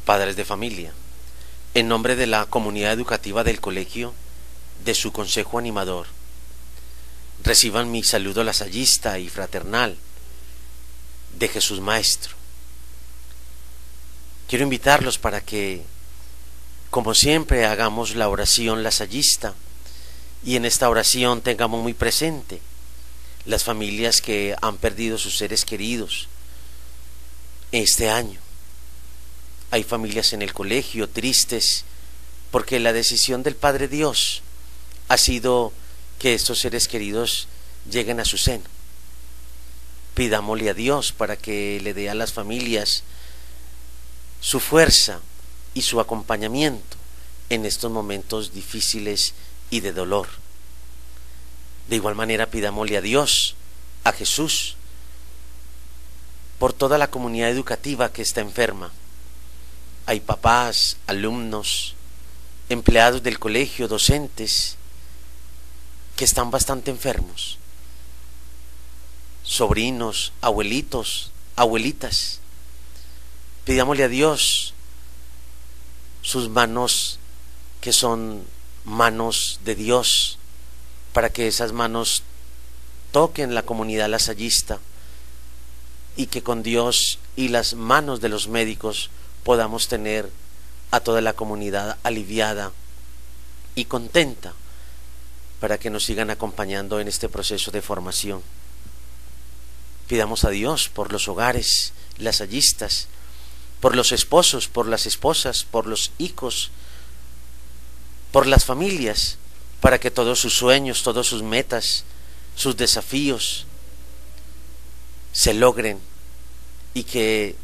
Padres de familia, en nombre de la comunidad educativa del colegio, de su consejo animador, reciban mi saludo lasallista y fraternal de Jesús Maestro. Quiero invitarlos para que, como siempre, hagamos la oración lasallista y en esta oración tengamos muy presente las familias que han perdido sus seres queridos este año. Hay familias en el colegio tristes porque la decisión del Padre Dios ha sido que estos seres queridos lleguen a su seno. Pidámosle a Dios para que le dé a las familias su fuerza y su acompañamiento en estos momentos difíciles y de dolor. De igual manera pidámosle a Dios, a Jesús, por toda la comunidad educativa que está enferma. Hay papás, alumnos, empleados del colegio, docentes, que están bastante enfermos. Sobrinos, abuelitos, abuelitas. Pidámosle a Dios sus manos, que son manos de Dios, para que esas manos toquen la comunidad lasallista y que con Dios y las manos de los médicos podamos tener a toda la comunidad aliviada y contenta para que nos sigan acompañando en este proceso de formación. Pidamos a Dios por los hogares lasallistas, por los esposos, por las esposas, por los hijos, por las familias, para que todos sus sueños, todas sus metas, sus desafíos se logren y que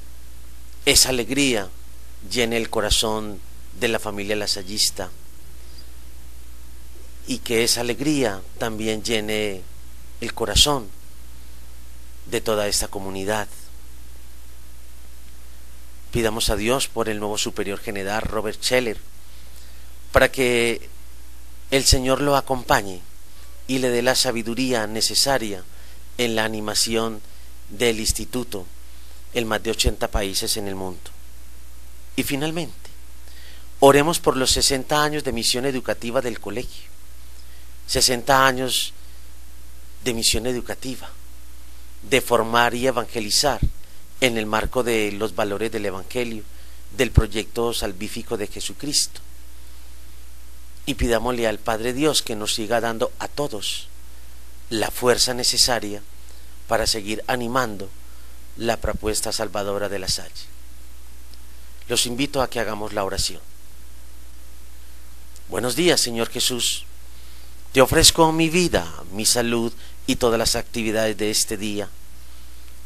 esa alegría llene el corazón de la familia lasallista y que esa alegría también llene el corazón de toda esta comunidad. Pidamos a Dios por el nuevo superior general Robert Scheller, para que el Señor lo acompañe y le dé la sabiduría necesaria en la animación del instituto en más de 80 países en el mundo. Y finalmente, oremos por los 60 años de misión educativa del colegio. 60 años de misión educativa, de formar y evangelizar en el marco de los valores del Evangelio, del proyecto salvífico de Jesucristo. Y pidámosle al Padre Dios que nos siga dando a todos la fuerza necesaria para seguir animando la propuesta salvadora de La Salle. Los invito a que hagamos la oración. Buenos días, Señor Jesús. Te ofrezco mi vida, mi salud y todas las actividades de este día.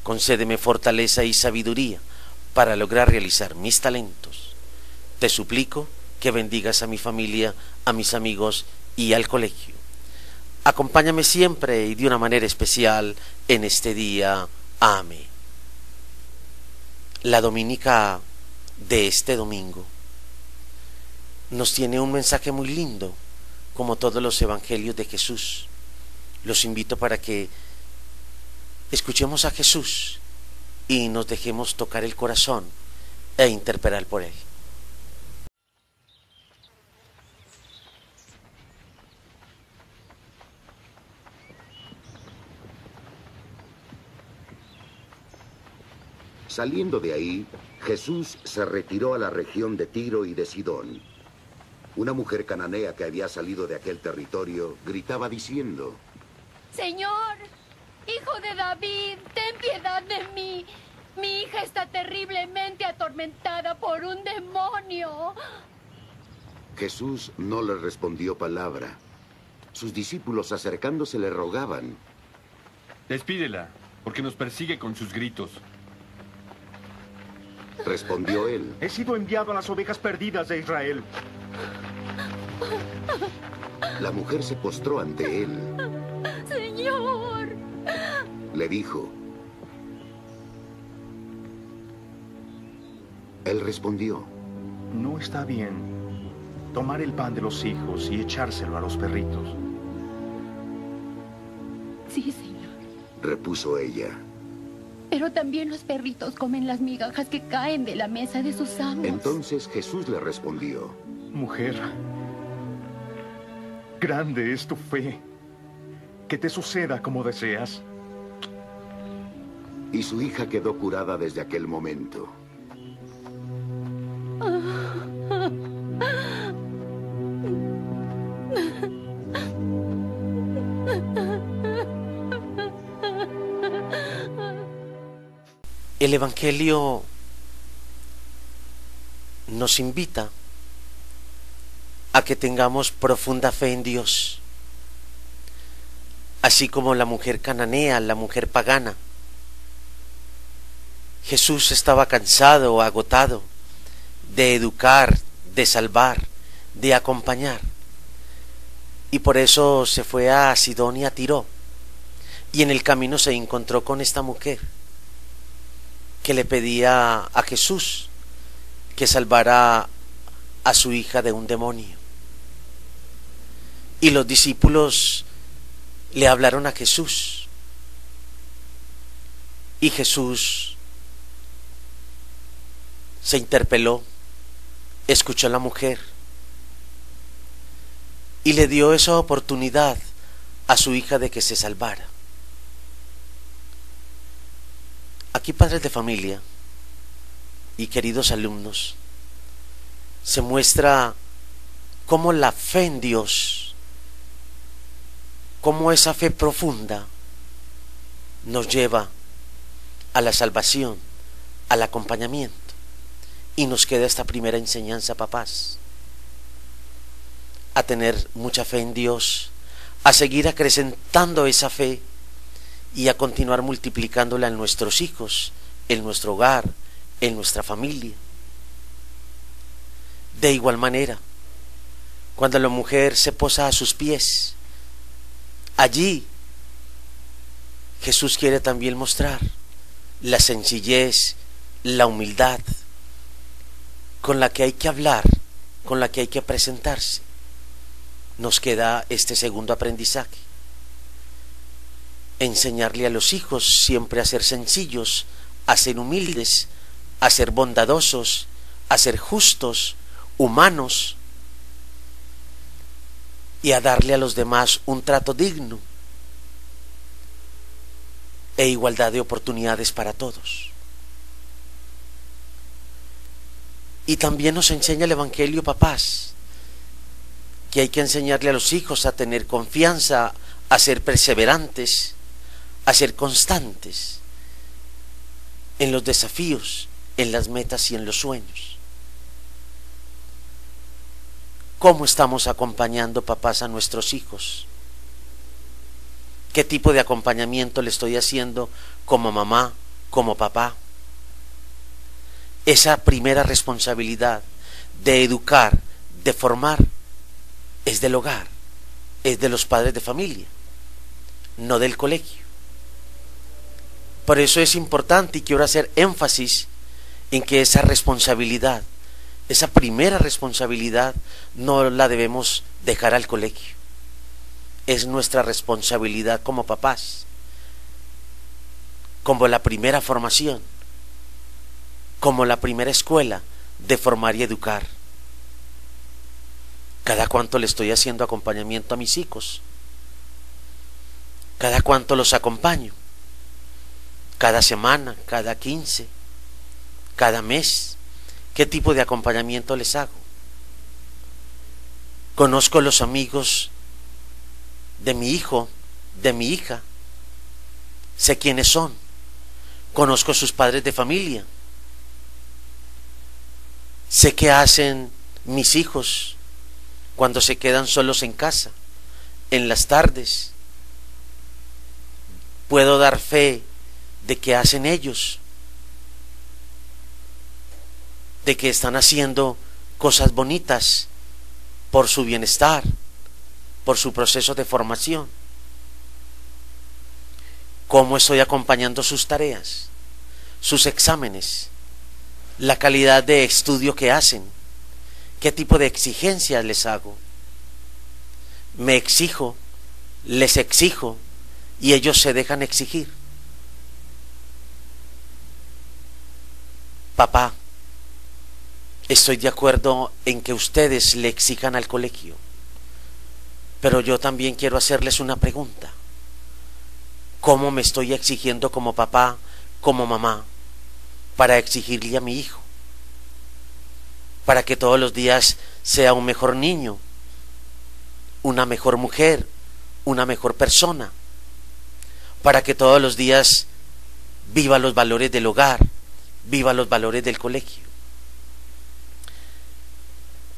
Concédeme fortaleza y sabiduría para lograr realizar mis talentos. Te suplico que bendigas a mi familia, a mis amigos y al colegio. Acompáñame siempre y de una manera especial en este día. Amén. La dominica de este domingo nos tiene un mensaje muy lindo, como todos los evangelios de Jesús. Los invito para que escuchemos a Jesús y nos dejemos tocar el corazón e interpelar por él. Saliendo de ahí, Jesús se retiró a la región de Tiro y de Sidón. Una mujer cananea que había salido de aquel territorio gritaba diciendo: Señor, hijo de David, ten piedad de mí. Mi hija está terriblemente atormentada por un demonio. Jesús no le respondió palabra. Sus discípulos acercándose le rogaban: Despídela, porque nos persigue con sus gritos. Respondió él: He sido enviado a las ovejas perdidas de Israel. La mujer se postró ante él. Señor. Le dijo. Él respondió: No está bien tomar el pan de los hijos y echárselo a los perritos. Sí, Señor. Repuso ella: Pero también los perritos comen las migajas que caen de la mesa de sus amos. Entonces Jesús le respondió: Mujer, grande es tu fe. Que te suceda como deseas. Y su hija quedó curada desde aquel momento. El Evangelio nos invita a que tengamos profunda fe en Dios, así como la mujer cananea, la mujer pagana. Jesús estaba cansado, agotado de educar, de salvar, de acompañar, y por eso se fue a Sidón y a Tiro, y en el camino se encontró con esta mujer que le pedía a Jesús que salvara a su hija de un demonio. Y los discípulos le hablaron a Jesús, y Jesús se interpeló, escuchó a la mujer y le dio esa oportunidad a su hija de que se salvara. Aquí, padres de familia y queridos alumnos, se muestra cómo la fe en Dios, cómo esa fe profunda nos lleva a la salvación, al acompañamiento. Y nos queda esta primera enseñanza, papás, a tener mucha fe en Dios, a seguir acrecentando esa fe y a continuar multiplicándola en nuestros hijos, en nuestro hogar, en nuestra familia. De igual manera, cuando la mujer se posa a sus pies, allí Jesús quiere también mostrar la sencillez, la humildad con la que hay que hablar, con la que hay que presentarse. Nos queda este segundo aprendizaje: enseñarle a los hijos siempre a ser sencillos, a ser humildes, a ser bondadosos, a ser justos, humanos, y a darle a los demás un trato digno e igualdad de oportunidades para todos. Y también nos enseña el Evangelio, papás, que hay que enseñarle a los hijos a tener confianza, a ser perseverantes, a ser constantes en los desafíos, en las metas y en los sueños. ¿Cómo estamos acompañando, papás, a nuestros hijos? ¿Qué tipo de acompañamiento le estoy haciendo como mamá, como papá? Esa primera responsabilidad de educar, de formar, es del hogar, es de los padres de familia, no del colegio. Por eso es importante, y quiero hacer énfasis en que esa responsabilidad, esa primera responsabilidad, no la debemos dejar al colegio. Es nuestra responsabilidad como papás, como la primera formación, como la primera escuela de formar y educar. ¿Cada cuánto le estoy haciendo acompañamiento a mis hijos? ¿Cada cuánto los acompaño? ¿Cada semana? ¿Cada 15? ¿Cada mes? ¿Qué tipo de acompañamiento les hago? Conozco los amigos de mi hijo, de mi hija. Sé quiénes son. Conozco sus padres de familia. Sé qué hacen mis hijos cuando se quedan solos en casa, en las tardes. Puedo dar fe de que hacen ellos, de que están haciendo cosas bonitas por su bienestar, por su proceso de formación. ¿Cómo estoy acompañando sus tareas, sus exámenes, la calidad de estudio que hacen? ¿Qué tipo de exigencias les hago? ¿Me exijo, les exijo y ellos se dejan exigir? Papá, estoy de acuerdo en que ustedes le exijan al colegio, pero yo también quiero hacerles una pregunta. ¿Cómo me estoy exigiendo como papá, como mamá, para exigirle a mi hijo? Para que todos los días sea un mejor niño, una mejor mujer, una mejor persona, para que todos los días viva los valores del hogar, viva los valores del colegio.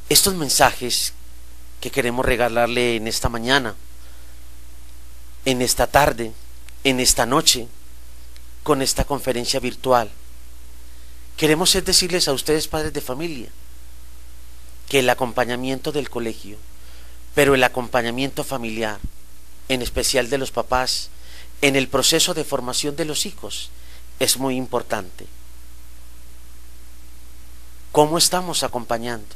Estos mensajes que queremos regalarle en esta mañana, en esta tarde, en esta noche, con esta conferencia virtual, queremos decirles a ustedes, padres de familia, que el acompañamiento del colegio, pero el acompañamiento familiar, en especial de los papás, en el proceso de formación de los hijos, es muy importante. ¿Cómo estamos acompañando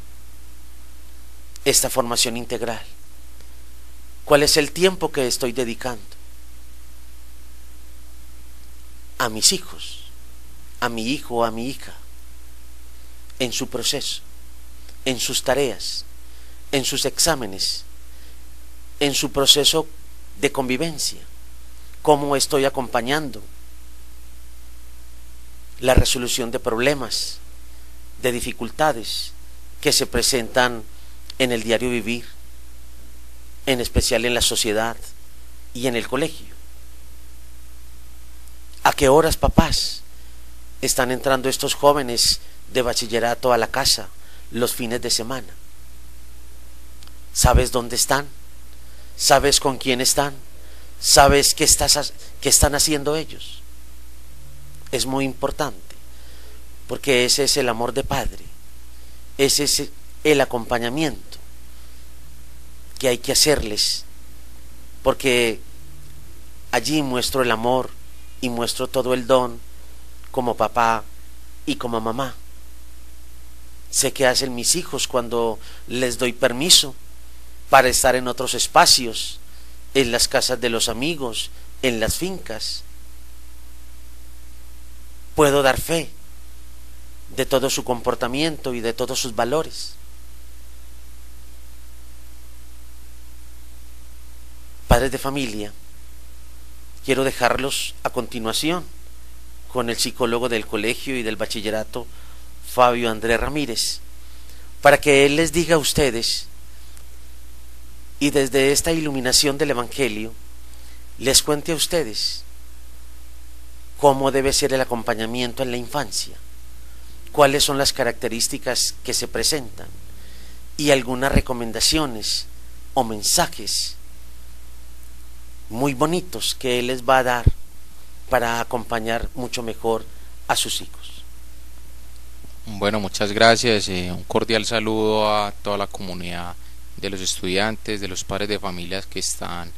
esta formación integral? ¿Cuál es el tiempo que estoy dedicando a mis hijos, a mi hijo o a mi hija, en su proceso, en sus tareas, en sus exámenes, en su proceso de convivencia? ¿Cómo estoy acompañando la resolución de problemas, de dificultades que se presentan en el diario vivir, en especial en la sociedad y en el colegio? ¿A qué horas, papás, están entrando estos jóvenes de bachillerato a la casa los fines de semana? ¿Sabes dónde están? ¿Sabes con quién están? ¿Sabes qué están haciendo ellos? Es muy importante, porque ese es el amor de padre, ese es el acompañamiento que hay que hacerles, porque allí muestro el amor y muestro todo el don como papá y como mamá. Sé qué hacen mis hijos cuando les doy permiso para estar en otros espacios, en las casas de los amigos, en las fincas. Puedo dar fe de todo su comportamiento y de todos sus valores. Padres de familia, quiero dejarlos a continuación con el psicólogo del colegio y del bachillerato, Fabio Andrés Ramírez, para que él les diga a ustedes, y desde esta iluminación del Evangelio, les cuente a ustedes cómo debe ser el acompañamiento en la infancia, cuáles son las características que se presentan y algunas recomendaciones o mensajes muy bonitos que él les va a dar para acompañar mucho mejor a sus hijos. Bueno, muchas gracias. Un cordial saludo a toda la comunidad de los estudiantes, de los padres de familias que están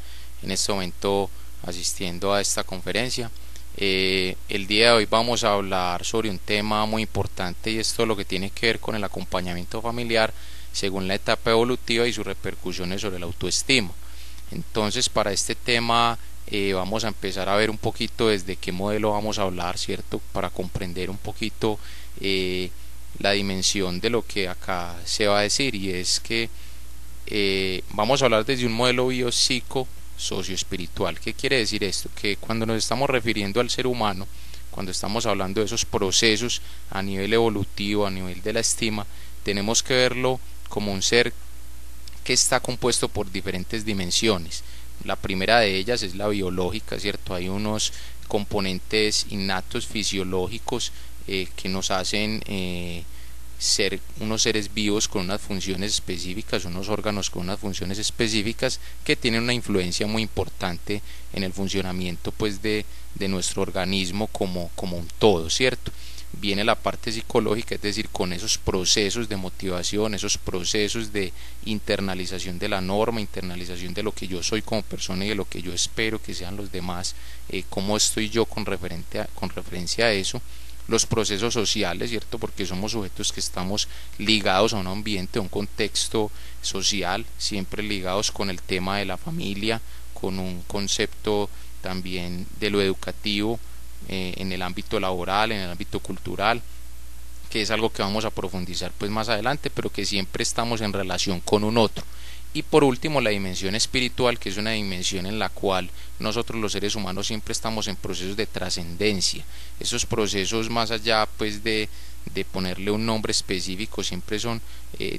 en este momento asistiendo a esta conferencia. El día de hoy vamos a hablar sobre un tema muy importante, y esto es lo que tiene que ver con el acompañamiento familiar según la etapa evolutiva y sus repercusiones sobre la autoestima. Entonces, para este tema vamos a empezar a ver un poquito desde qué modelo vamos a hablar, ¿cierto? Para comprender un poquito la dimensión de lo que acá se va a decir, y es que vamos a hablar desde un modelo biopsico socioespiritual. ¿Qué quiere decir esto? Que cuando nos estamos refiriendo al ser humano, cuando estamos hablando de esos procesos a nivel evolutivo, a nivel de la estima, tenemos que verlo como un ser que está compuesto por diferentes dimensiones. La primera de ellas es la biológica, ¿cierto? Hay unos componentes innatos fisiológicos que nos hacen ser unos seres vivos con unas funciones específicas, unos órganos con unas funciones específicas que tienen una influencia muy importante en el funcionamiento, pues, de nuestro organismo como un todo, ¿cierto? Viene la parte psicológica, es decir, con esos procesos de motivación, esos procesos de internalización de la norma, internalización de lo que yo soy como persona y de lo que yo espero que sean los demás, cómo estoy yo con referencia a eso. Los procesos sociales, ¿cierto? Porque somos sujetos que estamos ligados a un ambiente, a un contexto social, siempre ligados con el tema de la familia, con un concepto también de lo educativo, en el ámbito laboral, en el ámbito cultural. que es algo que vamos a profundizar pues más adelante, pero que siempre estamos en relación con un otro. Y por último, la dimensión espiritual, que es una dimensión en la cual nosotros los seres humanos siempre estamos en procesos de trascendencia. Esos procesos, más allá pues de ponerle un nombre específico, siempre son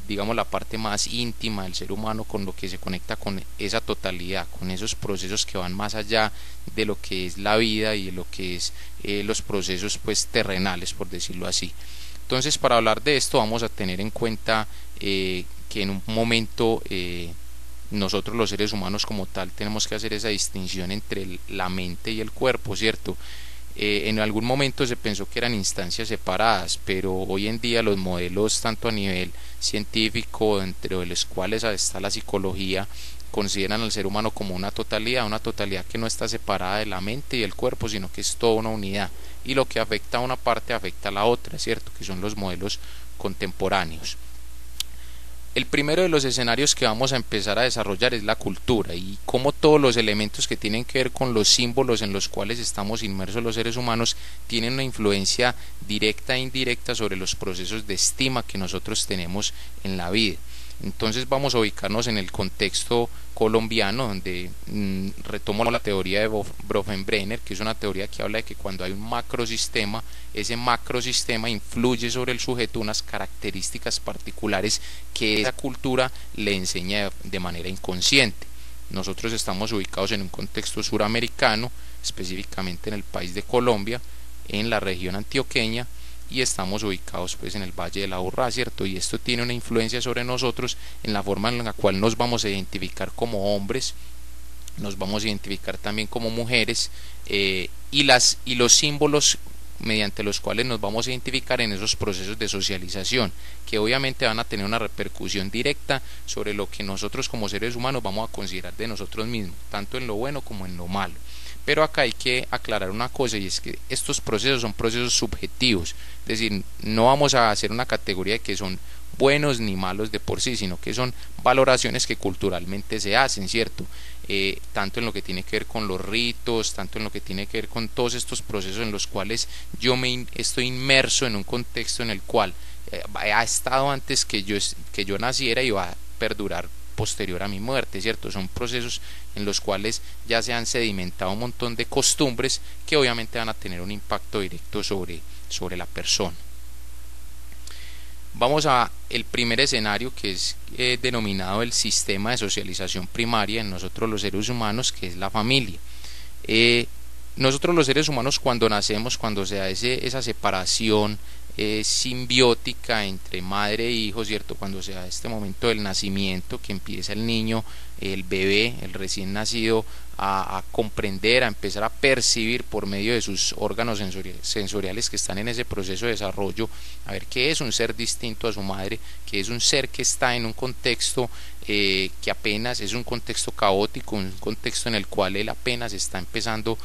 digamos la parte más íntima del ser humano, con lo que se conecta con esa totalidad, con esos procesos que van más allá de lo que es la vida y de lo que es los procesos pues terrenales, por decirlo así. Entonces, para hablar de esto vamos a tener en cuenta que en un momento nosotros los seres humanos como tal tenemos que hacer esa distinción entre la mente y el cuerpo, ¿cierto? En algún momento se pensó que eran instancias separadas, pero hoy en día los modelos, tanto a nivel científico, entre los cuales está la psicología, consideran al ser humano como una totalidad que no está separada de la mente y el cuerpo, sino que es toda una unidad, y lo que afecta a una parte afecta a la otra, ¿cierto? Que son los modelos contemporáneos. El primero de los escenarios que vamos a empezar a desarrollar es la cultura, y cómo todos los elementos que tienen que ver con los símbolos en los cuales estamos inmersos los seres humanos tienen una influencia directa e indirecta sobre los procesos de estima que nosotros tenemos en la vida. Entonces vamos a ubicarnos en el contexto colombiano, donde retomo la teoría de Bronfenbrenner, que es una teoría que habla de que cuando hay un macrosistema, ese macrosistema influye sobre el sujeto unas características particulares que esa cultura le enseña de manera inconsciente. Nosotros estamos ubicados en un contexto suramericano, específicamente en el país de Colombia, en la región antioqueña, y estamos ubicados pues en el Valle de la Aburrá, ¿cierto? Y esto tiene una influencia sobre nosotros en la forma en la cual nos vamos a identificar como hombres, nos vamos a identificar también como mujeres, y los símbolos mediante los cuales nos vamos a identificar en esos procesos de socialización, que obviamente van a tener una repercusión directa sobre lo que nosotros como seres humanos vamos a considerar de nosotros mismos, tanto en lo bueno como en lo malo. Pero acá hay que aclarar una cosa, y es que estos procesos son procesos subjetivos, es decir, no vamos a hacer una categoría de que son buenos ni malos de por sí, sino que son valoraciones que culturalmente se hacen, ¿cierto? Tanto en lo que tiene que ver con los ritos, tanto en lo que tiene que ver con todos estos procesos en los cuales yo estoy inmerso en un contexto en el cual ha estado antes que yo naciera y va a perdurar posterior a mi muerte, ¿cierto? Son procesos en los cuales ya se han sedimentado un montón de costumbres que obviamente van a tener un impacto directo sobre la persona. Vamos a el primer escenario, que es denominado el sistema de socialización primaria en nosotros los seres humanos, que es la familia. Nosotros los seres humanos, cuando nacemos, cuando se da esa separación simbiótica entre madre e hijo, ¿cierto? Cuando se da este momento del nacimiento, que empieza el niño, el bebé, el recién nacido, a comprender, a empezar a percibir por medio de sus órganos sensoriales que están en ese proceso de desarrollo, a ver qué es un ser distinto a su madre, que es un ser que está en un contexto que apenas es un contexto caótico, un contexto en el cual él apenas está empezando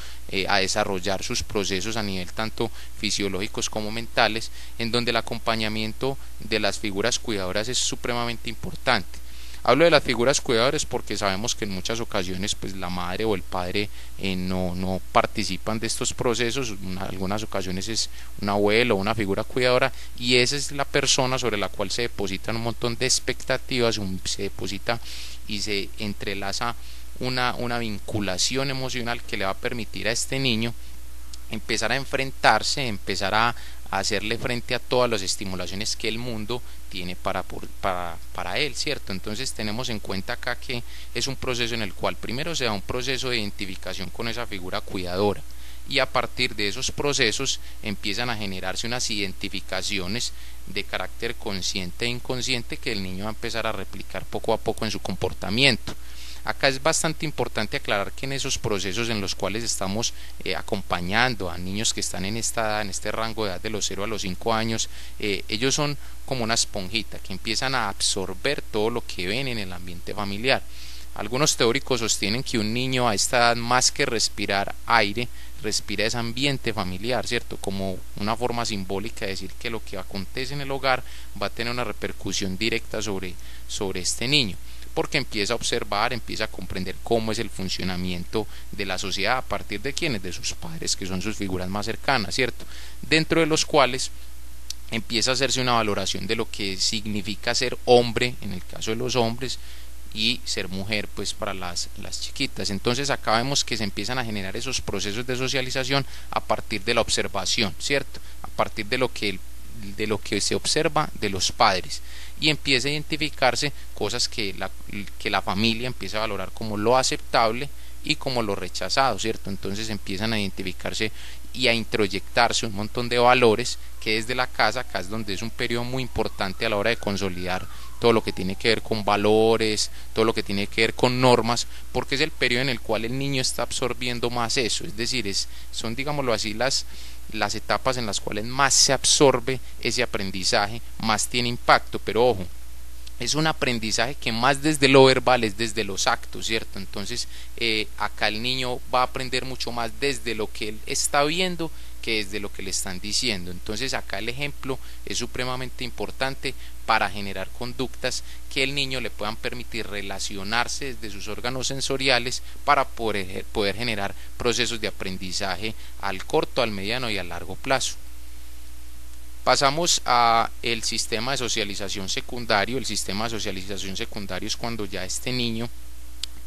a desarrollar sus procesos a nivel tanto fisiológicos como mentales, en donde el acompañamiento de las figuras cuidadoras es supremamente importante. Hablo de las figuras cuidadoras porque sabemos que en muchas ocasiones pues la madre o el padre no participan de estos procesos. En algunas ocasiones es un abuelo o una figura cuidadora, y esa es la persona sobre la cual se depositan un montón de expectativas, se deposita y se entrelaza una vinculación emocional que le va a permitir a este niño empezar a enfrentarse, empezar a hacerle frente a todas las estimulaciones que el mundo tiene para él, ¿cierto? Entonces tenemos en cuenta acá que es un proceso en el cual primero se da un proceso de identificación con esa figura cuidadora, y a partir de esos procesos empiezan a generarse unas identificaciones de carácter consciente e inconsciente que el niño va a empezar a replicar poco a poco en su comportamiento. Acá es bastante importante aclarar que en esos procesos en los cuales estamos acompañando a niños que están en esta edad, en este rango de edad de los 0 a los 5 años, ellos son como una esponjita que empiezan a absorber todo lo que ven en el ambiente familiar. Algunos teóricos sostienen que un niño a esta edad, más que respirar aire, respira ese ambiente familiar, ¿cierto? Como una forma simbólica de decir que lo que acontece en el hogar va a tener una repercusión directa sobre este niño, porque empieza a observar, empieza a comprender cómo es el funcionamiento de la sociedad a partir de quienes, de sus padres, que son sus figuras más cercanas, ¿cierto? Dentro de los cuales empieza a hacerse una valoración de lo que significa ser hombre en el caso de los hombres y ser mujer pues para las chiquitas. Entonces acá vemos que se empiezan a generar esos procesos de socialización a partir de la observación, ¿cierto? A partir de lo que se observa de los padres, y empieza a identificarse cosas que la familia empieza a valorar como lo aceptable y como lo rechazado, ¿cierto? Entonces empiezan a identificarse y a introyectarse un montón de valores que desde la casa, acá es donde es un periodo muy importante a la hora de consolidar todo lo que tiene que ver con valores, todo lo que tiene que ver con normas, porque es el periodo en el cual el niño está absorbiendo más eso, es decir, son digámoslo así las etapas en las cuales más se absorbe ese aprendizaje, más tiene impacto, pero ojo, es un aprendizaje que más desde lo verbal es desde los actos, ¿cierto? Entonces acá el niño va a aprender mucho más desde lo que él está viendo que desde lo que le están diciendo. Entonces acá el ejemplo es supremamente importante para generar conductas que el niño le puedan permitir relacionarse desde sus órganos sensoriales para poder generar procesos de aprendizaje al corto, al mediano y a largo plazo. Pasamos a el sistema de socialización secundario. El sistema de socialización secundario es cuando ya este niño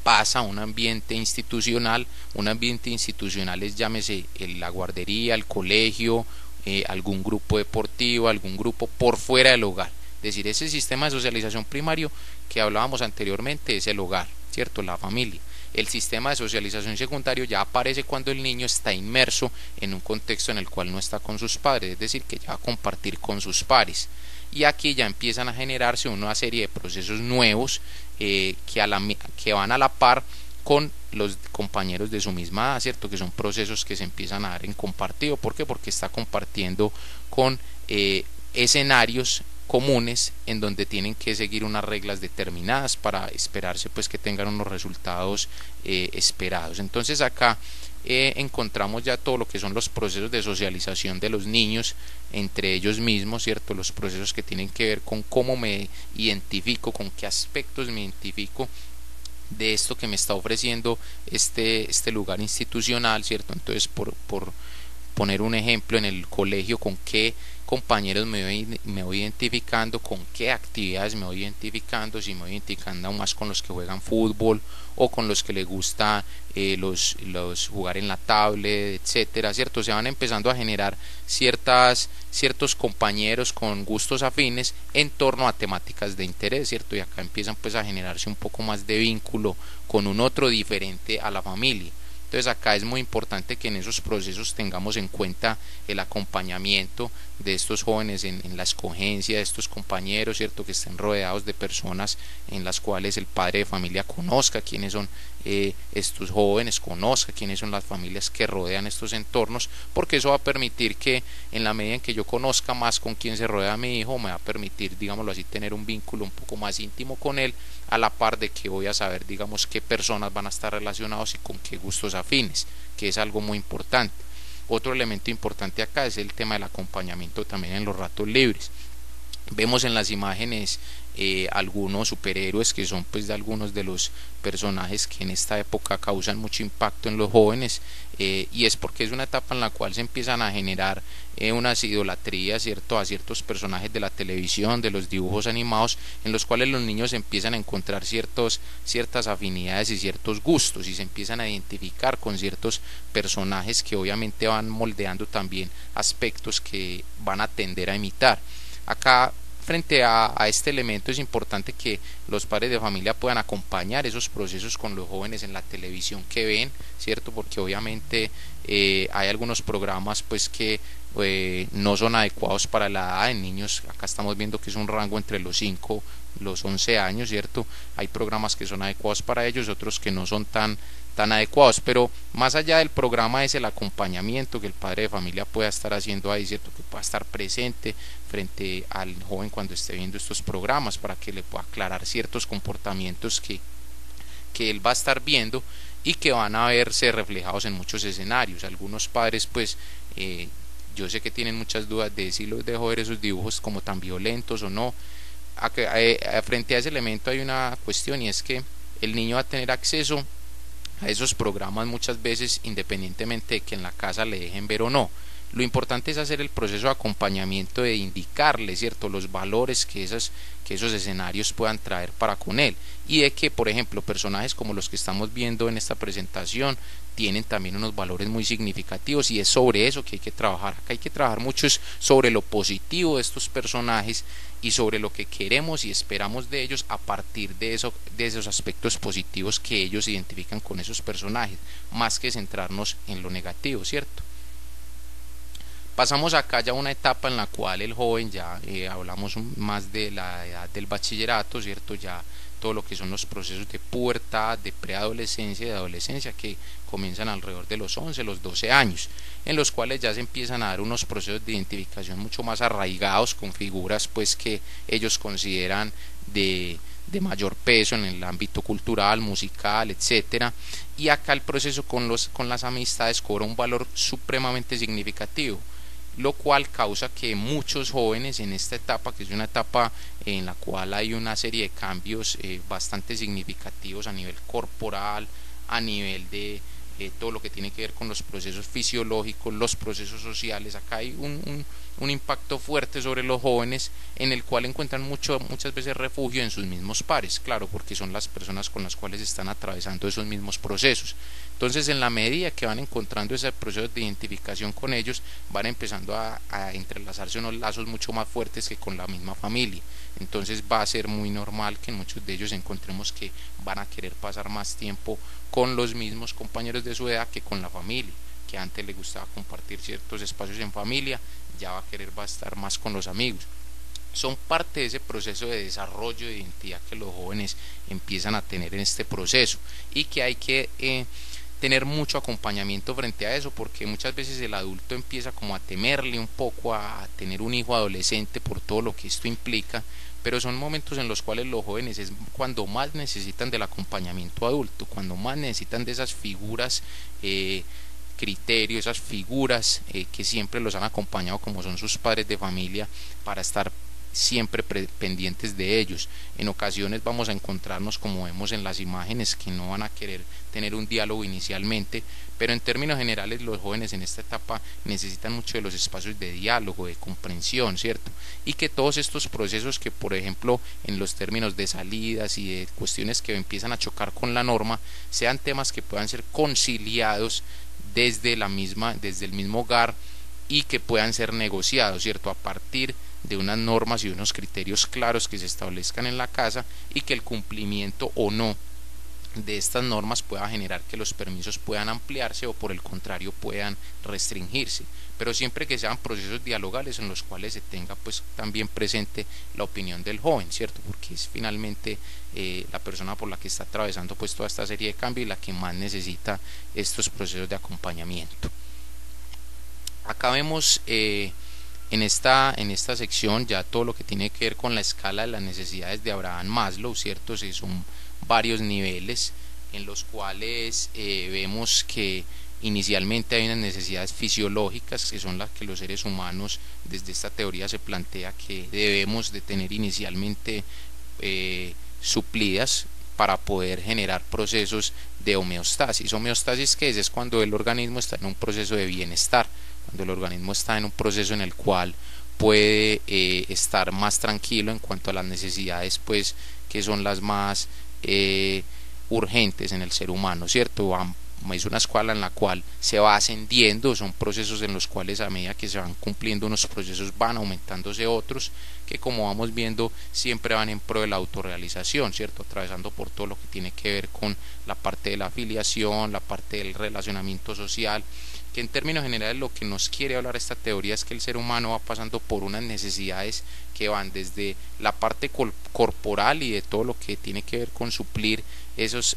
pasa a un ambiente institucional. Un ambiente institucional es, llámese, la guardería, el colegio, algún grupo deportivo, algún grupo por fuera del hogar. Es decir, ese sistema de socialización primario que hablábamos anteriormente es el hogar, ¿cierto? La familia. El sistema de socialización secundario ya aparece cuando el niño está inmerso en un contexto en el cual no está con sus padres, es decir, que ya va a compartir con sus pares. Y aquí ya empiezan a generarse una serie de procesos nuevos que van a la par con los compañeros de su misma edad, ¿cierto? Que son procesos que se empiezan a dar en compartido. ¿Por qué? Porque está compartiendo con escenarios comunes en donde tienen que seguir unas reglas determinadas para esperarse pues que tengan unos resultados esperados. Entonces acá encontramos ya todo lo que son los procesos de socialización de los niños entre ellos mismos, ¿cierto? Los procesos que tienen que ver con cómo me identifico, con qué aspectos me identifico de esto que me está ofreciendo este lugar institucional, ¿cierto? Entonces por poner un ejemplo, en el colegio, con qué compañeros me voy identificando, con qué actividades me voy identificando, si me voy identificando aún más con los que juegan fútbol o con los que les gusta los jugar en la tablet, etcétera, ¿cierto? Se van empezando a generar ciertos compañeros con gustos afines en torno a temáticas de interés, ¿cierto? Y acá empiezan pues a generarse un poco más de vínculo con un otro diferente a la familia. Entonces acá es muy importante que en esos procesos tengamos en cuenta el acompañamiento de estos jóvenes en la escogencia de estos compañeros, ¿cierto? Que estén rodeados de personas en las cuales el padre de familia conozca quiénes son estos jóvenes, conozca quiénes son las familias que rodean estos entornos, porque eso va a permitir que en la medida en que yo conozca más con quién se rodea mi hijo, me va a permitir, digámoslo así, tener un vínculo un poco más íntimo con él, a la par de que voy a saber, digamos, qué personas van a estar relacionados y con qué gustos afines, que es algo muy importante. Otro elemento importante acá es el tema del acompañamiento también en los ratos libres. Vemos en las imágenes algunos superhéroes que son pues de algunos de los personajes que en esta época causan mucho impacto en los jóvenes, y es porque es una etapa en la cual se empiezan a generar unas idolatrías, ¿cierto?, a ciertos personajes de la televisión, de los dibujos animados, en los cuales los niños empiezan a encontrar ciertas afinidades y ciertos gustos, y se empiezan a identificar con ciertos personajes que obviamente van moldeando también aspectos que van a tender a imitar. Acá, frente a este elemento, es importante que los padres de familia puedan acompañar esos procesos con los jóvenes en la televisión que ven, ¿cierto? Porque obviamente hay algunos programas pues que no son adecuados para la edad de niños. Acá estamos viendo que es un rango entre los 5 y los 11 años, ¿cierto? Hay programas que son adecuados para ellos, otros que no son tan adecuados, pero más allá del programa es el acompañamiento que el padre de familia pueda estar haciendo ahí, ¿cierto? Que pueda estar presente frente al joven cuando esté viendo estos programas, para que le pueda aclarar ciertos comportamientos que él va a estar viendo y que van a verse reflejados en muchos escenarios. Algunos padres pues yo sé que tienen muchas dudas de si los dejo ver esos dibujos como tan violentos o no. Frente a ese elemento hay una cuestión, y es que el niño va a tener acceso a esos programas muchas veces independientemente de que en la casa le dejen ver o no. Lo importante es hacer el proceso de acompañamiento, de indicarle, ¿cierto?, los valores que esos escenarios puedan traer para con él, y de que, por ejemplo, personajes como los que estamos viendo en esta presentación tienen también unos valores muy significativos, y es sobre eso que hay que trabajar. Acá hay que trabajar mucho sobre lo positivo de estos personajes y sobre lo que queremos y esperamos de ellos a partir de esos aspectos positivos que ellos identifican con esos personajes, más que centrarnos en lo negativo, ¿cierto? Pasamos acá ya a una etapa en la cual el joven ya hablamos más de la edad del bachillerato, ¿cierto? Ya todo lo que son los procesos de pubertad, de preadolescencia y de adolescencia, que comienzan alrededor de los 11, los 12 años, en los cuales ya se empiezan a dar unos procesos de identificación mucho más arraigados con figuras pues que ellos consideran de mayor peso en el ámbito cultural, musical, etcétera. Y acá el proceso con las amistades cobra un valor supremamente significativo, lo cual causa que muchos jóvenes en esta etapa, que es una etapa en la cual hay una serie de cambios bastante significativos a nivel corporal, a nivel de todo lo que tiene que ver con los procesos fisiológicos, los procesos sociales. Acá hay un impacto fuerte sobre los jóvenes, en el cual encuentran muchas veces refugio en sus mismos pares, claro, porque son las personas con las cuales están atravesando esos mismos procesos. Entonces, en la medida que van encontrando ese proceso de identificación con ellos, van empezando a entrelazarse unos lazos mucho más fuertes que con la misma familia. Entonces va a ser muy normal que muchos de ellos encontremos que van a querer pasar más tiempo con los mismos compañeros de su edad que con la familia, que antes le gustaba compartir ciertos espacios en familia, ya va a estar más con los amigos. Son parte de ese proceso de desarrollo de identidad que los jóvenes empiezan a tener en este proceso, y que hay que tener mucho acompañamiento frente a eso, porque muchas veces el adulto empieza como a temerle un poco a tener un hijo adolescente por todo lo que esto implica, pero son momentos en los cuales los jóvenes es cuando más necesitan del acompañamiento adulto, cuando más necesitan de esas figuras criterios, esas figuras que siempre los han acompañado, como son sus padres de familia, para estar siempre pendientes de ellos. En ocasiones vamos a encontrarnos, como vemos en las imágenes, que no van a querer tener un diálogo inicialmente, pero en términos generales los jóvenes en esta etapa necesitan mucho de los espacios de diálogo, de comprensión, ¿cierto? Y que todos estos procesos que, por ejemplo, en los términos de salidas y de cuestiones que empiezan a chocar con la norma, sean temas que puedan ser conciliados desde el mismo hogar, y que puedan ser negociados, ¿cierto?, a partir de unas normas y unos criterios claros que se establezcan en la casa, y que el cumplimiento o no de estas normas pueda generar que los permisos puedan ampliarse o por el contrario puedan restringirse, pero siempre que sean procesos dialogales en los cuales se tenga pues también presente la opinión del joven, ¿cierto?, porque es finalmente la persona por la que está atravesando pues toda esta serie de cambios y la que más necesita estos procesos de acompañamiento. Acá vemos en esta sección ya todo lo que tiene que ver con la escala de las necesidades de Abraham Maslow, ¿cierto? Sí, son varios niveles en los cuales vemos que inicialmente hay unas necesidades fisiológicas, que son las que los seres humanos desde esta teoría se plantea que debemos de tener inicialmente suplidas para poder generar procesos de homeostasis. Homeostasis, ¿qué es? Es cuando el organismo está en un proceso de bienestar, cuando el organismo está en un proceso en el cual puede estar más tranquilo en cuanto a las necesidades pues que son las más urgentes en el ser humano, ¿cierto? Es una escala en la cual se va ascendiendo, son procesos en los cuales a medida que se van cumpliendo unos procesos van aumentándose otros, que como vamos viendo siempre van en pro de la autorrealización, ¿cierto? Atravesando por todo lo que tiene que ver con la parte de la afiliación, la parte del relacionamiento social, que en términos generales lo que nos quiere hablar esta teoría es que el ser humano va pasando por unas necesidades que van desde la parte corporal y de todo lo que tiene que ver con suplir esas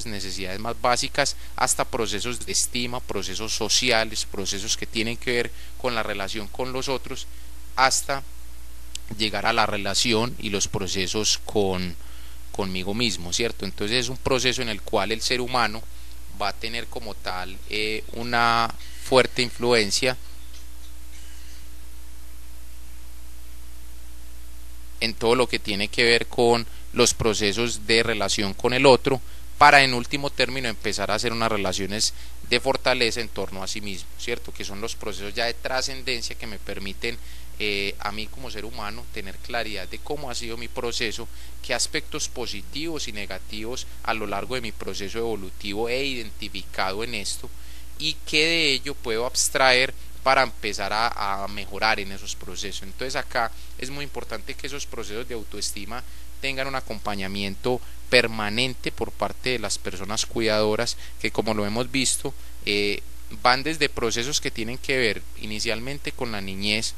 necesidades más básicas, hasta procesos de estima, procesos sociales, procesos que tienen que ver con la relación con los otros, hasta llegar a la relación y los procesos conmigo mismo, ¿cierto? Entonces es un proceso en el cual el ser humano va a tener como tal una fuerte influencia en todo lo que tiene que ver con los procesos de relación con el otro, para en último término empezar a hacer unas relaciones de fortaleza en torno a sí mismo, ¿cierto? Que son los procesos ya de trascendencia que me permiten a mí como ser humano tener claridad de cómo ha sido mi proceso, qué aspectos positivos y negativos a lo largo de mi proceso evolutivo he identificado en esto y qué de ello puedo abstraer para empezar a mejorar en esos procesos. Entonces acá es muy importante que esos procesos de autoestima tengan un acompañamiento permanente por parte de las personas cuidadoras, que como lo hemos visto van desde procesos que tienen que ver inicialmente con la niñez,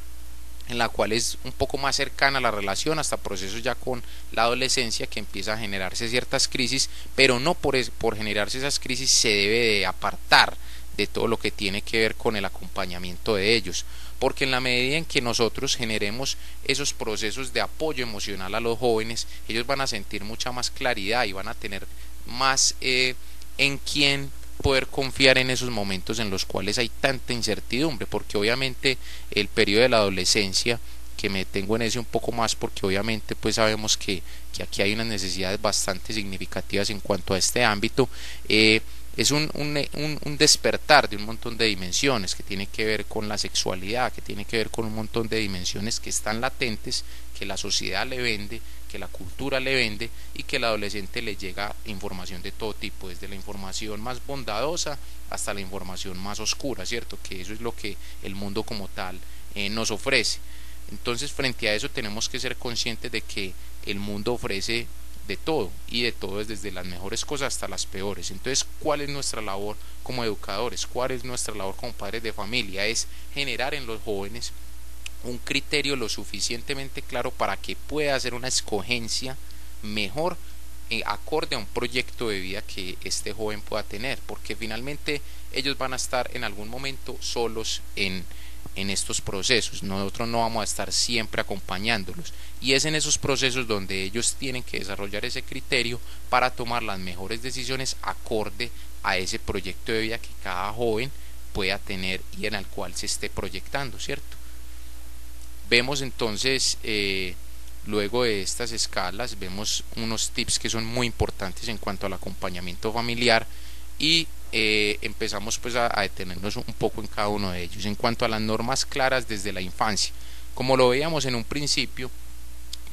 en la cual es un poco más cercana la relación, hasta procesos ya con la adolescencia, que empieza a generarse ciertas crisis, pero no por generarse esas crisis se debe de apartar de todo lo que tiene que ver con el acompañamiento de ellos, porque en la medida en que nosotros generemos esos procesos de apoyo emocional a los jóvenes, ellos van a sentir mucha más claridad y van a tener más en quién poder confiar en esos momentos en los cuales hay tanta incertidumbre, porque obviamente el periodo de la adolescencia, que me detengo en ese un poco más porque obviamente pues sabemos que aquí hay unas necesidades bastante significativas en cuanto a este ámbito, es un despertar de un montón de dimensiones que tiene que ver con la sexualidad, que tiene que ver con un montón de dimensiones que están latentes, que la sociedad le vende, que la cultura le vende y que el adolescente le llega información de todo tipo, desde la información más bondadosa hasta la información más oscura, ¿cierto? Que eso es lo que el mundo como tal nos ofrece. Entonces, frente a eso tenemos que ser conscientes de que el mundo ofrece de todo, y de todo es desde las mejores cosas hasta las peores. Entonces, ¿cuál es nuestra labor como educadores? ¿Cuál es nuestra labor como padres de familia? Es generar en los jóvenes un criterio lo suficientemente claro para que pueda hacer una escogencia mejor acorde a un proyecto de vida que este joven pueda tener, porque finalmente ellos van a estar en algún momento solos en estos procesos. Nosotros no vamos a estar siempre acompañándolos, y es en esos procesos donde ellos tienen que desarrollar ese criterio para tomar las mejores decisiones acorde a ese proyecto de vida que cada joven pueda tener y en el cual se esté proyectando, ¿cierto? Vemos entonces luego de estas escalas, vemos unos tips que son muy importantes en cuanto al acompañamiento familiar, y empezamos pues a detenernos un poco en cada uno de ellos. En cuanto a las normas claras desde la infancia, como lo veíamos en un principio,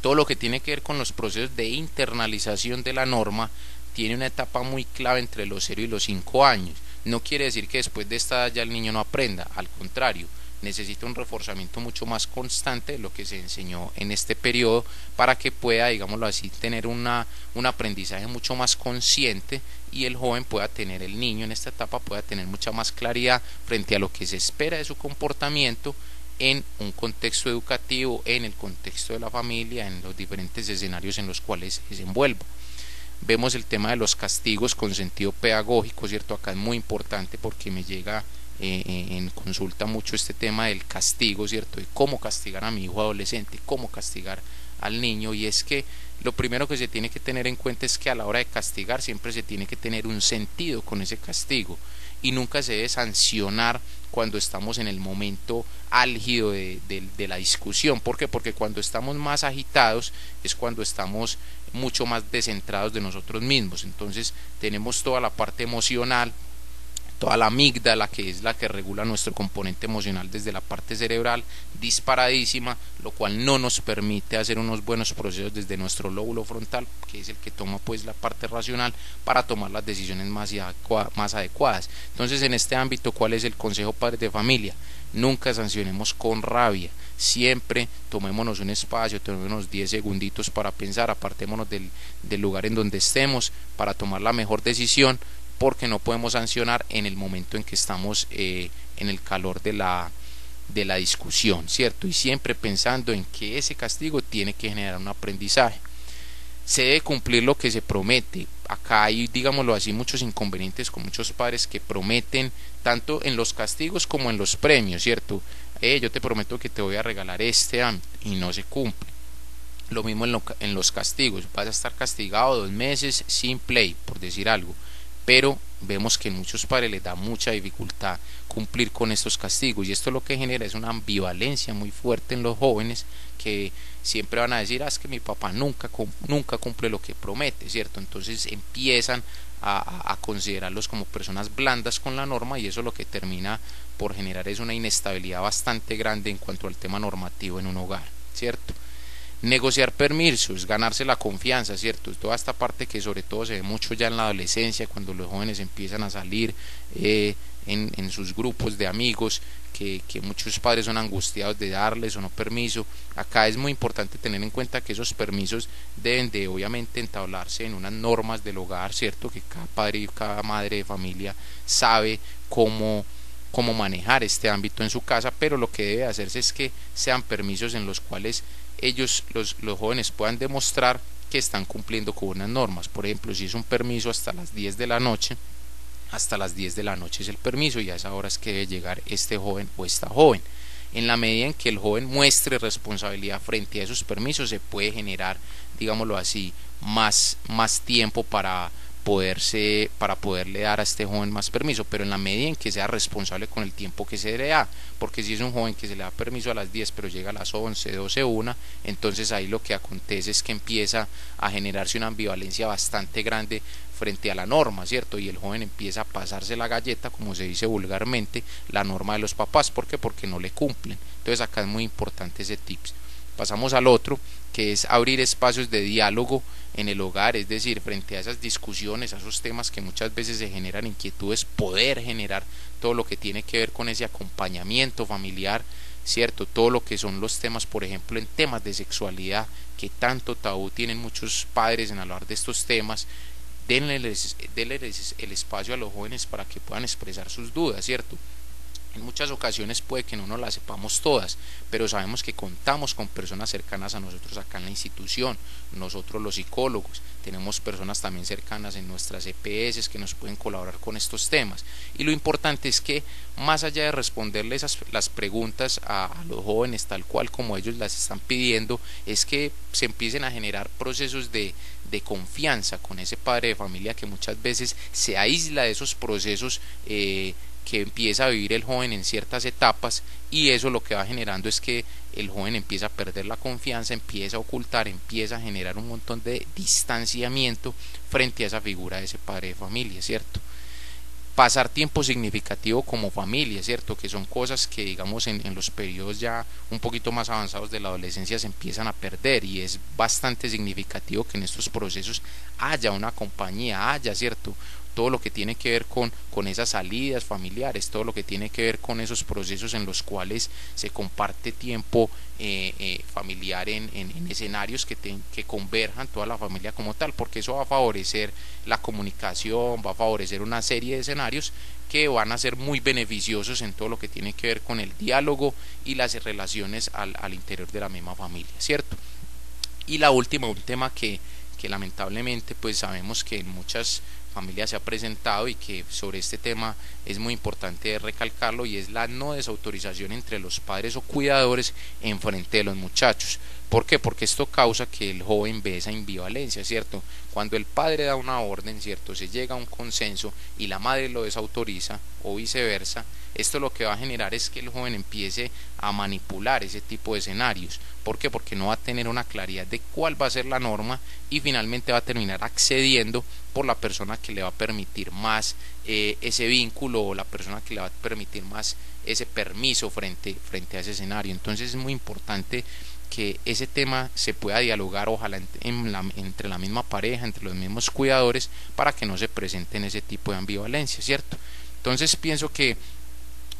todo lo que tiene que ver con los procesos de internalización de la norma tiene una etapa muy clave entre los 0 y los 5 años. No quiere decir que después de esta edad ya el niño no aprenda, al contrario, necesita un reforzamiento mucho más constante de lo que se enseñó en este periodo para que pueda, digámoslo así, tener un aprendizaje mucho más consciente, y el joven pueda tener, el niño en esta etapa pueda tener mucha más claridad frente a lo que se espera de su comportamiento en un contexto educativo, en el contexto de la familia, en los diferentes escenarios en los cuales se desenvuelva. Vemos el tema de los castigos con sentido pedagógico, ¿cierto? Acá es muy importante porque me llega en consulta mucho este tema del castigo, ¿cierto? De cómo castigar a mi hijo adolescente, cómo castigar al niño, y es que lo primero que se tiene que tener en cuenta es que a la hora de castigar siempre se tiene que tener un sentido con ese castigo, y nunca se debe sancionar cuando estamos en el momento álgido de la discusión. ¿Por qué? Porque cuando estamos más agitados es cuando estamos mucho más descentrados de nosotros mismos. Entonces tenemos toda la parte emocional, toda la amígdala, que es la que regula nuestro componente emocional desde la parte cerebral, disparadísima, lo cual no nos permite hacer unos buenos procesos desde nuestro lóbulo frontal, que es el que toma pues la parte racional para tomar las decisiones más adecuadas. Entonces, en este ámbito, ¿cuál es el consejo, padres de familia? Nunca sancionemos con rabia, siempre tomémonos un espacio, tomémonos 10 segunditos para pensar, apartémonos del lugar en donde estemos para tomar la mejor decisión, porque no podemos sancionar en el momento en que estamos en el calor de la discusión, ¿cierto? Y siempre pensando en que ese castigo tiene que generar un aprendizaje. Se debe cumplir lo que se promete. Acá hay, digámoslo así, muchos inconvenientes con muchos padres que prometen tanto en los castigos como en los premios, ¿cierto? Yo te prometo que te voy a regalar este año, y no se cumple. Lo mismo en los castigos, vas a estar castigado 2 meses sin play, por decir algo, pero vemos que muchos padres les da mucha dificultad cumplir con estos castigos, y esto lo que genera es una ambivalencia muy fuerte en los jóvenes, que siempre van a decir, es que mi papá nunca cumple lo que promete, ¿cierto? Entonces empiezan a considerarlos como personas blandas con la norma, y eso lo que termina por generar es una inestabilidad bastante grande en cuanto al tema normativo en un hogar, ¿cierto? Negociar permisos, ganarse la confianza, ¿cierto? Toda esta parte que sobre todo se ve mucho ya en la adolescencia, cuando los jóvenes empiezan a salir en sus grupos de amigos, que muchos padres son angustiados de darles o no permiso. Acá es muy importante tener en cuenta que esos permisos deben de obviamente entablarse en unas normas del hogar, ¿cierto? Que cada padre y cada madre de familia sabe cómo manejar este ámbito en su casa, pero lo que debe hacerse es que sean permisos en los cuales ellos, los jóvenes, puedan demostrar que están cumpliendo con unas normas. Por ejemplo, si es un permiso hasta las 10 de la noche, hasta las 10 de la noche es el permiso, y a esa hora es que debe llegar este joven o esta joven. En la medida en que el joven muestre responsabilidad frente a esos permisos, se puede generar, digámoslo así, más tiempo para poderle dar a este joven más permiso, pero en la medida en que sea responsable con el tiempo que se le da, porque si es un joven que se le da permiso a las 10 pero llega a las 11, 12, 1, entonces ahí lo que acontece es que empieza a generarse una ambivalencia bastante grande frente a la norma, ¿cierto? Y el joven empieza a pasarse la galleta, como se dice vulgarmente, la norma de los papás. ¿Por qué? Porque no le cumplen. Entonces acá es muy importante ese tips. Pasamos al otro, que es abrir espacios de diálogo en el hogar, es decir, frente a esas discusiones, a esos temas que muchas veces se generan inquietudes, poder generar todo lo que tiene que ver con ese acompañamiento familiar, ¿cierto? Todo lo que son los temas, por ejemplo, en temas de sexualidad, que tanto tabú tienen muchos padres en hablar de estos temas. Denles el espacio a los jóvenes para que puedan expresar sus dudas, ¿cierto? En muchas ocasiones puede que no nos las sepamos todas, pero sabemos que contamos con personas cercanas a nosotros acá en la institución, nosotros los psicólogos, tenemos personas también cercanas en nuestras EPS que nos pueden colaborar con estos temas, y lo importante es que más allá de responderle las preguntas a los jóvenes tal cual como ellos las están pidiendo, es que se empiecen a generar procesos de confianza con ese padre de familia que muchas veces se aísla de esos procesos que empieza a vivir el joven en ciertas etapas, y eso lo que va generando es que el joven empieza a perder la confianza, empieza a ocultar, empieza a generar un montón de distanciamiento frente a esa figura de ese padre de familia, ¿cierto? Pasar tiempo significativo como familia, ¿cierto? Que son cosas que digamos en los periodos ya un poquito más avanzados de la adolescencia se empiezan a perder, y es bastante significativo que en estos procesos haya una compañía, haya, ¿cierto? Todo lo que tiene que ver con esas salidas familiares, todo lo que tiene que ver con esos procesos en los cuales se comparte tiempo familiar en escenarios que converjan toda la familia como tal, porque eso va a favorecer la comunicación, va a favorecer una serie de escenarios que van a ser muy beneficiosos en todo lo que tiene que ver con el diálogo y las relaciones al interior de la misma familia, ¿cierto? Y la última, un tema que lamentablemente pues sabemos que en muchas familias se ha presentado, y que sobre este tema es muy importante recalcarlo, y es la no desautorización entre los padres o cuidadores en frente de los muchachos. ¿Por qué? Porque esto causa que el joven ve esa ambivalencia, ¿cierto? Cuando el padre da una orden, ¿cierto?, se llega a un consenso y la madre lo desautoriza o viceversa, esto lo que va a generar es que el joven empiece a manipular ese tipo de escenarios. ¿Por qué? Porque no va a tener una claridad de cuál va a ser la norma, y finalmente va a terminar accediendo por la persona que le va a permitir más ese vínculo, o la persona que le va a permitir más ese permiso frente a ese escenario. Entonces es muy importante que ese tema se pueda dialogar, ojalá entre la misma pareja, entre los mismos cuidadores, para que no se presenten ese tipo de ambivalencia, ¿cierto? Entonces pienso que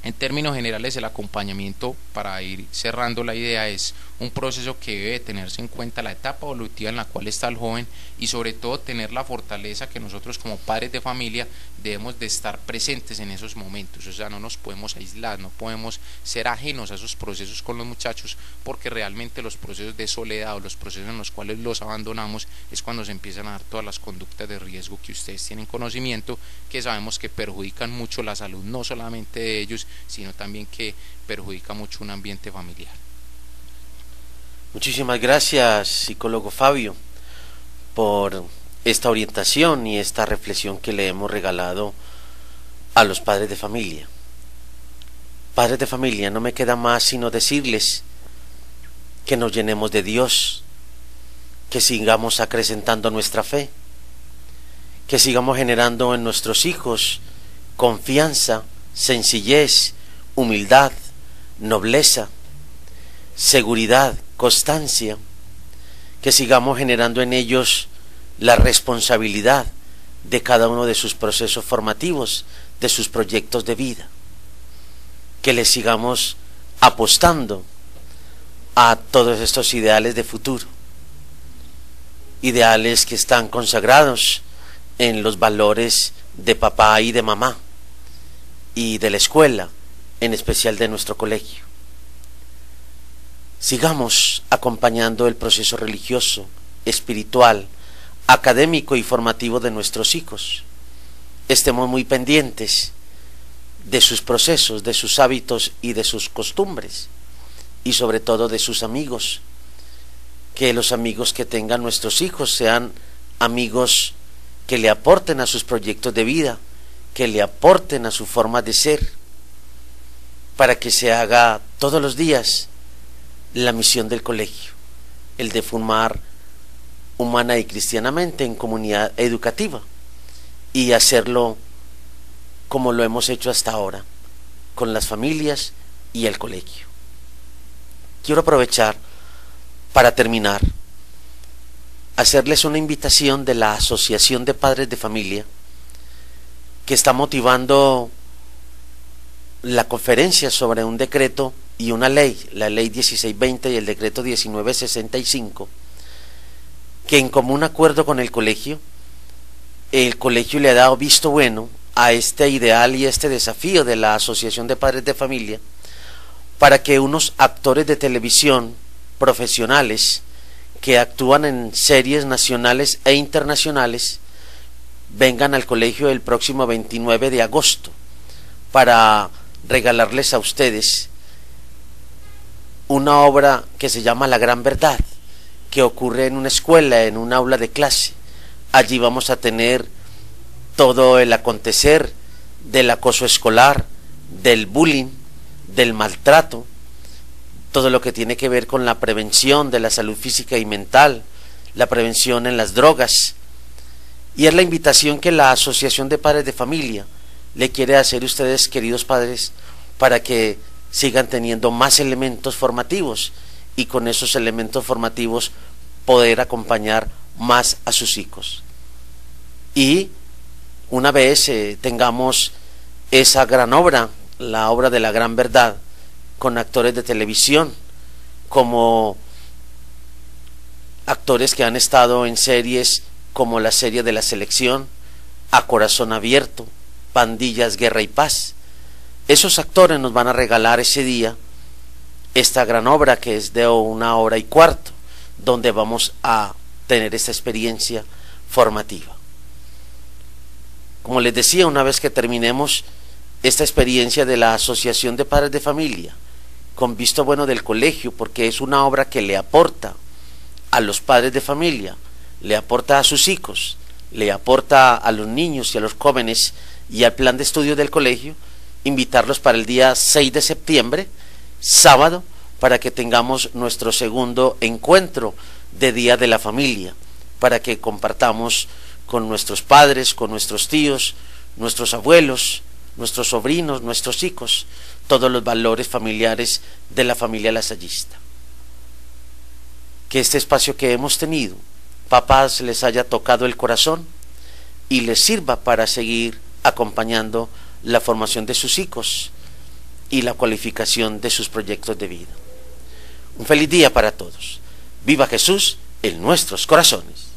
en términos generales el acompañamiento, para ir cerrando la idea, es un proceso que debe tenerse en cuenta la etapa evolutiva en la cual está el joven, y sobre todo tener la fortaleza que nosotros como padres de familia debemos de estar presentes en esos momentos. O sea, no nos podemos aislar, no podemos ser ajenos a esos procesos con los muchachos, porque realmente los procesos de soledad o los procesos en los cuales los abandonamos es cuando se empiezan a dar todas las conductas de riesgo que ustedes tienen conocimiento, que sabemos que perjudican mucho la salud no solamente de ellos, sino también que perjudica mucho un ambiente familiar. Muchísimas gracias, psicólogo Fabio, por esta orientación y esta reflexión que le hemos regalado a los padres de familia. Padres de familia, no me queda más sino decirles que nos llenemos de Dios, que sigamos acrecentando nuestra fe, que sigamos generando en nuestros hijos confianza, sencillez, humildad, nobleza, seguridad, constancia, que sigamos generando en ellos la responsabilidad de cada uno de sus procesos formativos, de sus proyectos de vida, que les sigamos apostando a todos estos ideales de futuro, ideales que están consagrados en los valores de papá y de mamá y de la escuela, en especial de nuestro colegio. Sigamos acompañando el proceso religioso, espiritual, académico y formativo de nuestros hijos. Estemos muy pendientes de sus procesos, de sus hábitos y de sus costumbres, y sobre todo de sus amigos. Que los amigos que tengan nuestros hijos sean amigos que le aporten a sus proyectos de vida, que le aporten a su forma de ser, para que se haga todos los días la misión del colegio, el de formar humana y cristianamente en comunidad educativa, y hacerlo como lo hemos hecho hasta ahora, con las familias y el colegio. Quiero aprovechar para terminar, hacerles una invitación de la Asociación de Padres de Familia, que está motivando la conferencia sobre un decreto y una ley, la ley 1620 y el decreto 1965, que en común acuerdo con el colegio le ha dado visto bueno a este ideal y este desafío de la Asociación de Padres de Familia, para que unos actores de televisión profesionales que actúan en series nacionales e internacionales vengan al colegio el próximo 29 de agosto para regalarles a ustedes una obra que se llama La Gran Verdad, que ocurre en una escuela, en un aula de clase. Allí vamos a tener todo el acontecer del acoso escolar, del bullying, del maltrato, todo lo que tiene que ver con la prevención de la salud física y mental, la prevención en las drogas. Y es la invitación que la Asociación de Padres de Familia le quiere hacer a ustedes, queridos padres, para que sigan teniendo más elementos formativos y con esos elementos formativos poder acompañar más a sus hijos. Y una vez tengamos esa gran obra, la obra de La Gran Verdad, con actores de televisión, como actores que han estado en series como la serie de La Selección, A Corazón Abierto, Pandillas, Guerra y Paz. Esos actores nos van a regalar ese día esta gran obra, que es de 1 hora y cuarto, donde vamos a tener esta experiencia formativa. Como les decía, una vez que terminemos esta experiencia de la Asociación de Padres de Familia, con visto bueno del colegio, porque es una obra que le aporta a los padres de familia, le aporta a sus hijos, le aporta a los niños y a los jóvenes y al plan de estudio del colegio, invitarlos para el día 6 de septiembre, sábado, para que tengamos nuestro segundo encuentro de Día de la Familia, para que compartamos con nuestros padres, con nuestros tíos, nuestros abuelos, nuestros sobrinos, nuestros hijos, todos los valores familiares de la familia lasallista. Que este espacio que hemos tenido, papás, les haya tocado el corazón y les sirva para seguir acompañando la formación de sus hijos y la cualificación de sus proyectos de vida. Un feliz día para todos. Viva Jesús en nuestros corazones.